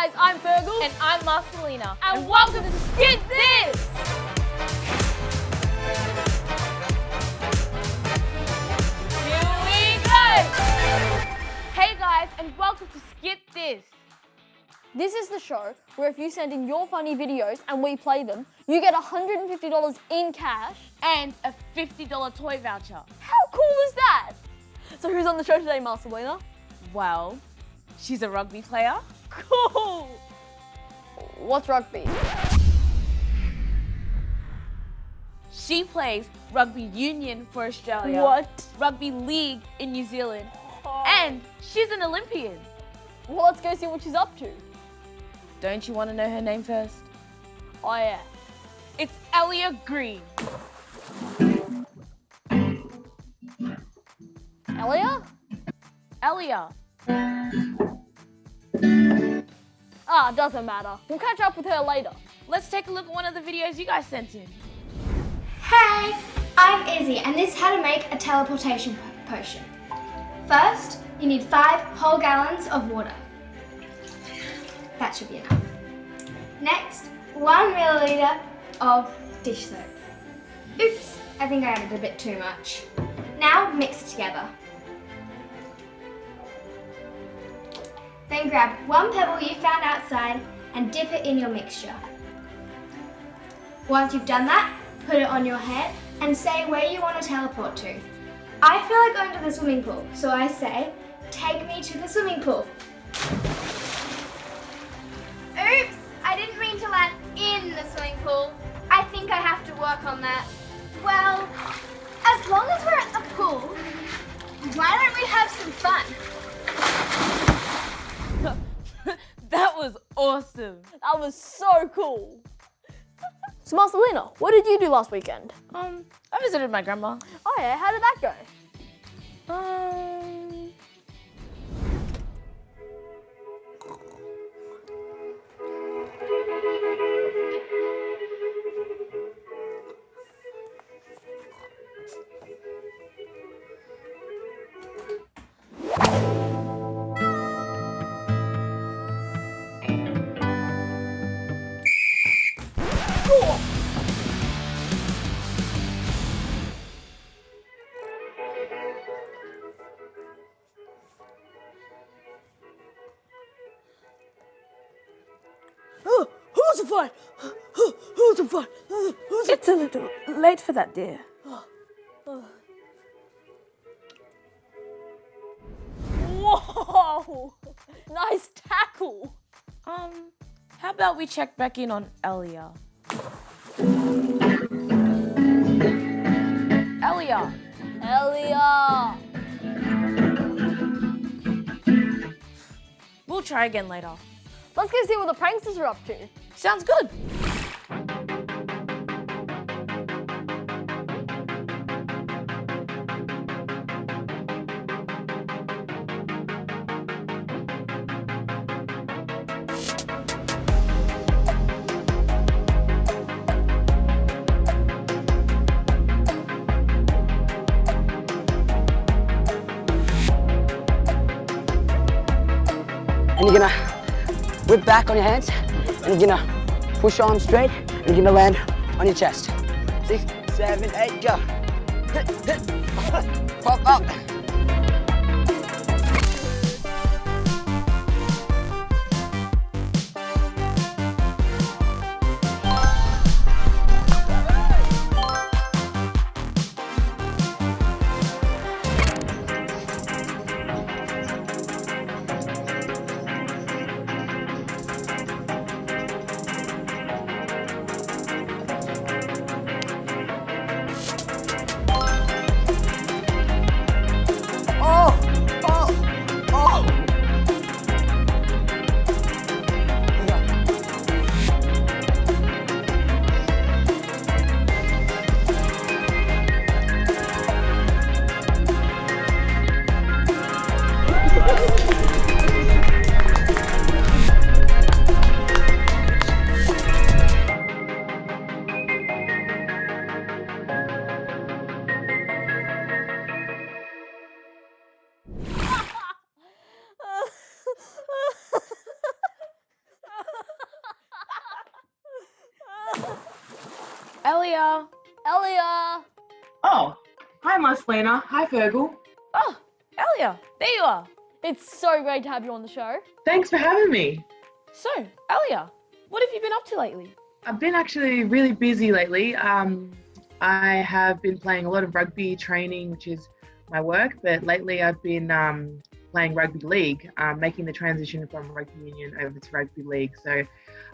guys, I'm Fergal. And I'm Marcelina. And welcome to Skit This! Here we go! Hey guys, and welcome to Skit This. This is the show where if you send in your funny videos and we play them, you get $150 in cash. And a $50 toy voucher. How cool is that? So who's on the show today, Marcelina? Well, she's a rugby player. Cool! What's rugby? She plays rugby union for Australia. What? Rugby league in New Zealand. Oh. And she's an Olympian. Well, let's go see what she's up to. Don't you want to know her name first? Oh yeah. It's Ellia Green. Ellia? Ellia. Doesn't matter. We'll catch up with her later. Let's take a look at one of the videos you guys sent in. Hey, I'm Izzy and this is how to make a teleportation potion. First, you need 5 whole gallons of water. That should be enough. Next, 1 milliliter of dish soap. Oops, I think I added a bit too much. Now mix it together. Then grab 1 pebble you found outside and dip it in your mixture. Once you've done that, put it on your head and say where you want to teleport to. I feel like going to the swimming pool, so I say, take me to the swimming pool. Oops, I didn't mean to land in the swimming pool. I think I have to work on that. Well, as long as we're at the pool, why don't we have some fun? That was awesome. That was so cool. So Marcelina, what did you do last weekend? I visited my grandma. Oh yeah, how did that go? Who's the fight? Who's the fight? It's a little late for that, dear. Whoa! Nice tackle. How about we check back in on Ellia? Ellia. Ellia. We'll try again later. Let's go see what the pranksters are up to. Sounds good. And you're gonna whip back on your hands, and you're gonna push your arms straight, and you're gonna land on your chest. 6, 7, 8, go. Hit, hit. Pop up. Ellia. Ellia. Oh, hi Marcelina. Hi Fergal. Oh, Ellia, there you are. It's so great to have you on the show. Thanks for having me. So, Ellia, what have you been up to lately? I've been actually really busy lately. I have been playing a lot of rugby training, which is my work, but lately I've been playing rugby league, making the transition from rugby union over to rugby league. So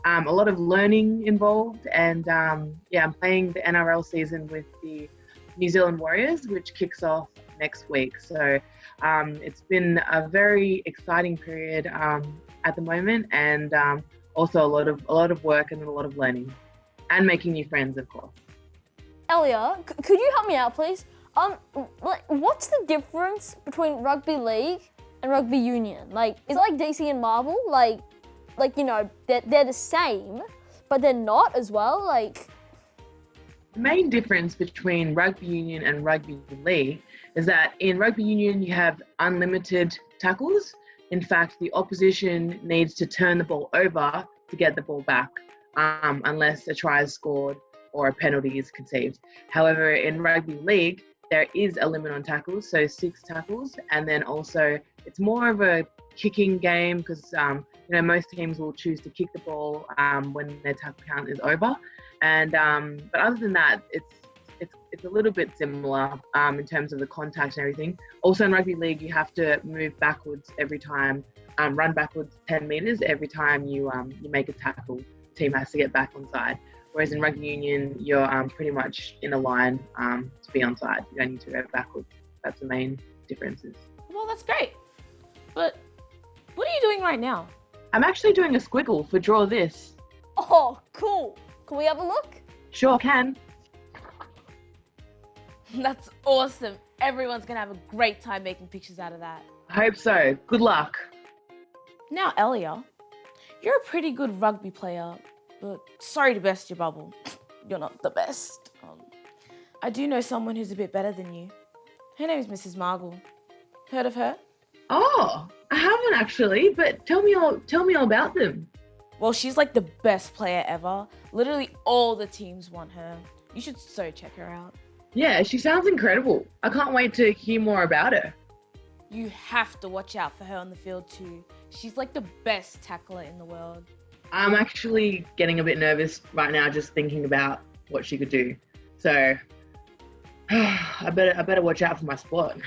a lot of learning involved, and I'm playing the NRL season with the New Zealand Warriors, which kicks off next week. So it's been a very exciting period at the moment, and also a lot of work and a lot of learning, and making new friends, of course. Ellia, could you help me out, please? What's the difference between rugby league and rugby union? Like, is it like DC and Marvel? Like you know, they're the same, but they're not as well. Like, the main difference between rugby union and rugby league is that in rugby union you have unlimited tackles. In fact, the opposition needs to turn the ball over to get the ball back, unless a try is scored or a penalty is conceived. However, in rugby league, there is a limit on tackles, so 6 tackles, and then also it's more of a kicking game because most teams will choose to kick the ball when their tackle count is over, and but other than that, it's a little bit similar in terms of the contact and everything. Also in rugby league, you have to move backwards every time, run backwards 10 meters every time you make a tackle. The team has to get back on side. Whereas in rugby union, you're pretty much in a line to be on side. You don't need to go backwards. That's the main differences. Well, that's great. But what are you doing right now? I'm actually doing a squiggle for Draw This. oh, cool. Can we have a look? Sure can. That's awesome. Everyone's gonna have a great time making pictures out of that. I hope so. Good luck. Now, Ellia, you're a pretty good rugby player, but sorry to burst your bubble. You're not the best. I do know someone who's a bit better than you. Her name is Mrs. Margle. Heard of her? Oh, I haven't actually, but tell me all about them. Well, she's like the best player ever. Literally all the teams want her. You should so check her out. Yeah, she sounds incredible. I can't wait to hear more about her. You have to watch out for her on the field too. She's like the best tackler in the world. I'm actually getting a bit nervous right now just thinking about what she could do. So I better watch out for my spot.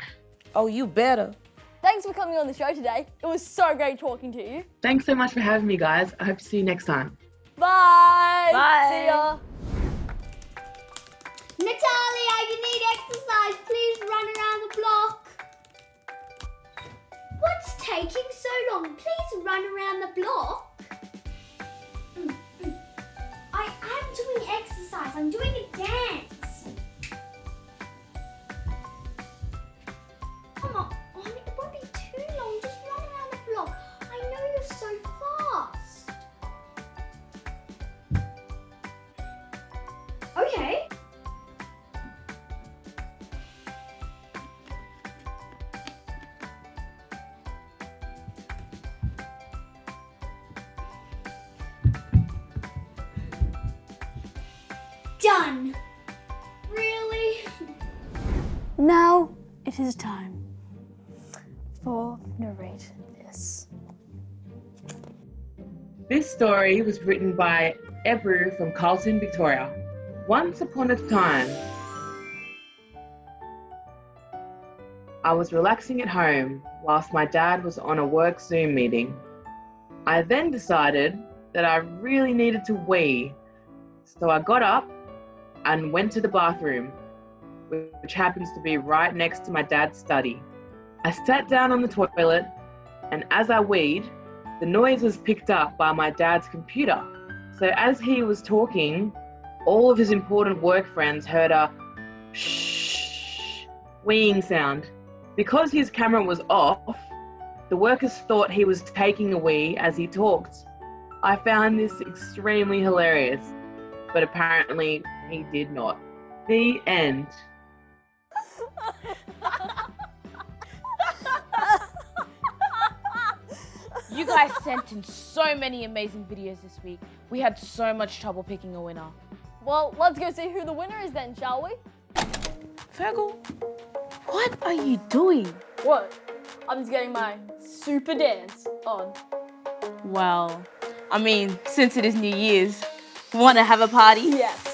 Oh, you better. Thanks for coming on the show today. It was so great talking to you. Thanks so much for having me, guys. I hope to see you next time. Bye. Bye. See ya. Natalia, you need exercise. Please run around the block. What's taking so long? Please run around the block. I am doing exercise. I'm doing a dance. Come on. Oh, it won't be too long. Just run around the block. I know you're so fast. Okay. Done. Really? Now it is time for Narrate This. This story was written by Ebru from Carlton, Victoria. Once upon a time, I was relaxing at home whilst my dad was on a work Zoom meeting. I then decided that I really needed to wee, so I got up and went to the bathroom, which happens to be right next to my dad's study. I sat down on the toilet, and as I weed, the noise was picked up by my dad's computer. So as he was talking, all of his important work friends heard a shh weeing sound. Because his camera was off, the workers thought he was taking a wee as he talked. I found this extremely hilarious, but apparently he did not. The end. You guys sent in so many amazing videos this week. We had so much trouble picking a winner. Well, let's go see who the winner is then, shall we? Fergal, what are you doing? What? I'm just getting my super dance on. Well, I mean, since it is New Year's, wanna have a party? Yes.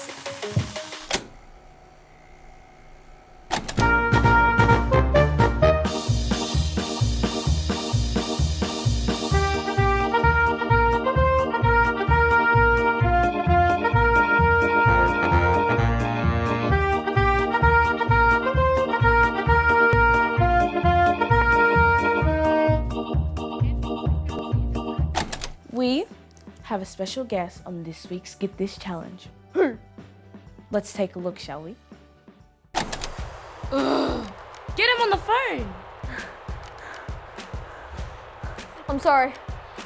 We have a special guest on this week's Skit This challenge. Let's take a look, shall we? Ugh. Get him on the phone. I'm sorry.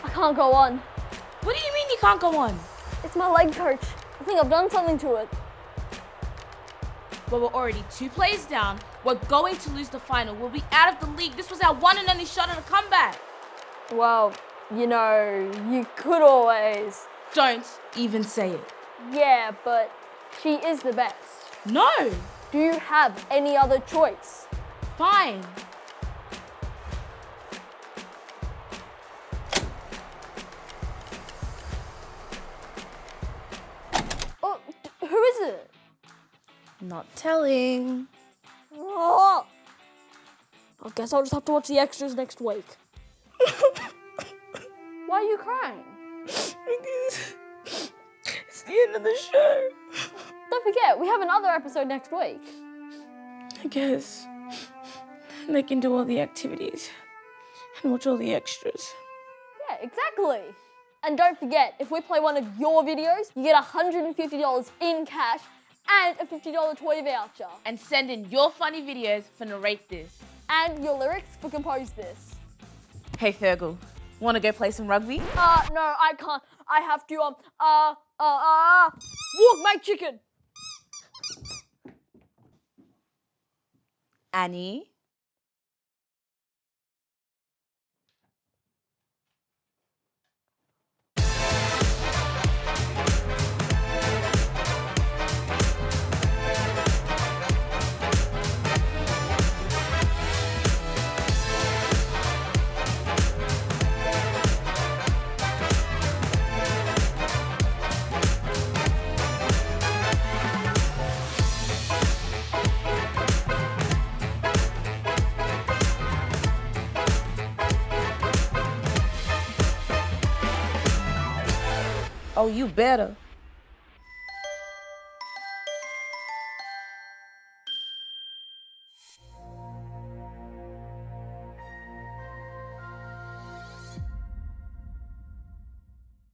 I can't go on. What do you mean you can't go on? It's my leg, coach. I think I've done something to it. Well, we're already 2 players down. We're going to lose the final. We'll be out of the league. This was our one and only shot at a comeback. Well, you know, you could always. Don't even say it. Yeah, but she is the best. No. Do you have any other choice? Fine. Oh, who is it? Not telling. Oh. I guess I'll just have to watch the extras next week. Why are you crying? It's the end of the show. Don't forget, we have another episode next week. I guess they can do all the activities and watch all the extras. Yeah, exactly. And don't forget, if we play one of your videos, you get $150 in cash and a $50 toy voucher. And send in your funny videos for Narrate This. And your lyrics for Compose This. Hey Fergal, wanna go play some rugby? No, I can't. I have to, walk my chicken. Annie? Oh, you better.